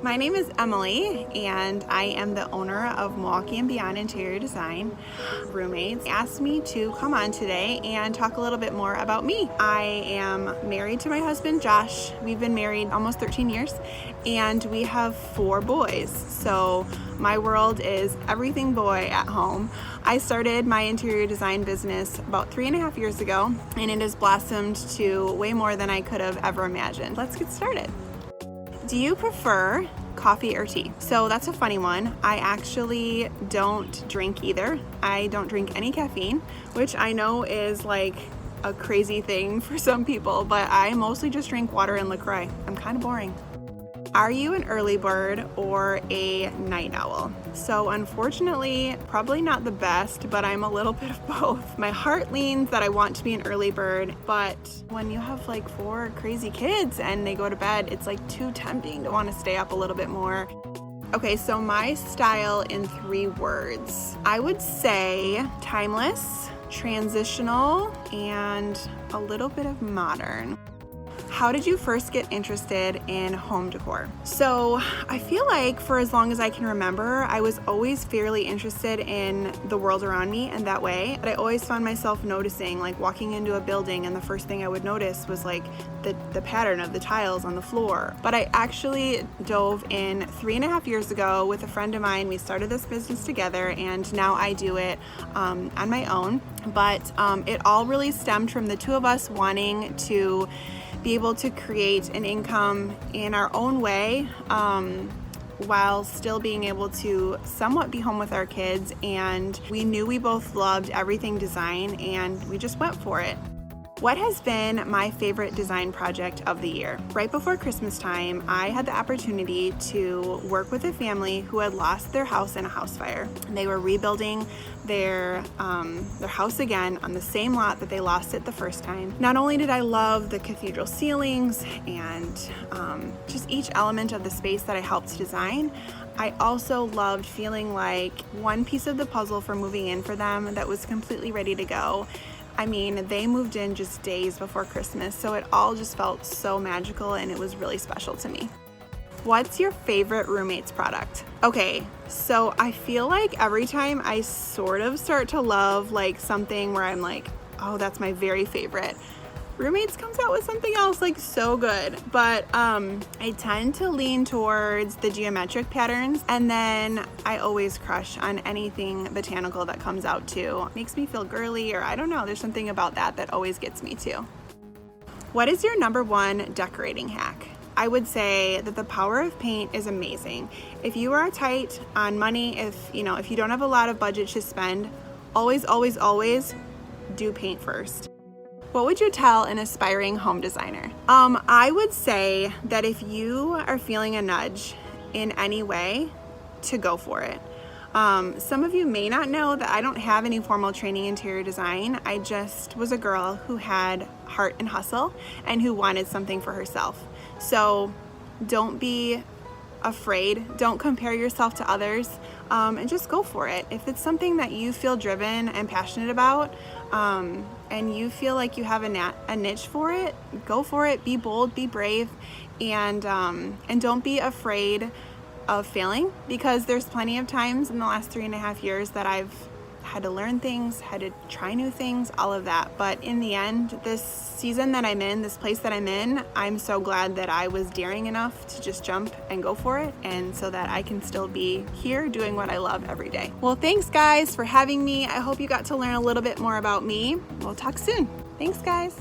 My name is Emily, and I am the owner of Milwaukee and Beyond Interior Design. Roommates asked me to come on today and talk a little bit more about me. I am married to my husband, Josh. We've been married almost 13 years, and we have 4 boys. So my world is everything boy at home. I started my interior design business about 3.5 years ago, and it has blossomed to way more than I could have ever imagined. Let's get started. Do you prefer coffee or tea? So that's a funny one. I actually don't drink either. I don't drink any caffeine, which I know is like a crazy thing for some people, but I mostly just drink water and LaCroix. I'm kind of boring. Are you an early bird or a night owl? So unfortunately, probably not the best, but I'm a little bit of both. My heart leans that I want to be an early bird, but when you have like 4 crazy kids and they go to bed, it's like too tempting to want to stay up a little bit more. Okay, so my style in 3 words. I would say timeless, transitional, and a little bit of modern. How did you first get interested in home decor? So I feel like for as long as I can remember, I was always fairly interested in the world around me in that way. But I always found myself noticing, like walking into a building, and the first thing I would notice was like the pattern of the tiles on the floor. But I actually dove in 3.5 years ago with a friend of mine. We started this business together, and now I do it on my own. But it all really stemmed from the 2 of us wanting to be able to create an income in our own way while still being able to somewhat be home with our kids. And we knew we both loved everything design, and we just went for it. What has been my favorite design project of the year? Right before Christmas time, I had the opportunity to work with a family who had lost their house in a house fire. They were rebuilding their house again on the same lot that they lost it the first time. Not only did I love the cathedral ceilings and just each element of the space that I helped design, I also loved feeling like one piece of the puzzle for moving in for them that was completely ready to go. I mean, they moved in just days before Christmas, so it all just felt so magical, and it was really special to me. What's your favorite roommate's product? Okay, so I feel like every time I sort of start to love like something where I'm like, oh, that's my very favorite, Roommates comes out with something else like so good. But I tend to lean towards the geometric patterns, and then I always crush on anything botanical that comes out too. It makes me feel girly, or I don't know, there's something about that always gets me too. What is your number 1 decorating hack? I would say that the power of paint is amazing. If you are tight on money, if you don't have a lot of budget to spend, always do paint first. What would you tell an aspiring home designer? I would say that if you are feeling a nudge in any way, to go for it. Some of you may not know that I don't have any formal training in interior design. I just was a girl who had heart and hustle and who wanted something for herself. So don't be afraid. Don't compare yourself to others, and just go for it. If it's something that you feel driven and passionate about, and you feel like you have a niche for it, go for it. Be bold, be brave, and don't be afraid of failing, because there's plenty of times in the last 3.5 years that I've had to learn things, had to try new things, all of that. But in the end, this season that I'm in, this place that I'm in, I'm so glad that I was daring enough to just jump and go for it, and so that I can still be here doing what I love every day. Well, thanks guys for having me. I hope you got to learn a little bit more about me. We'll talk soon. Thanks guys.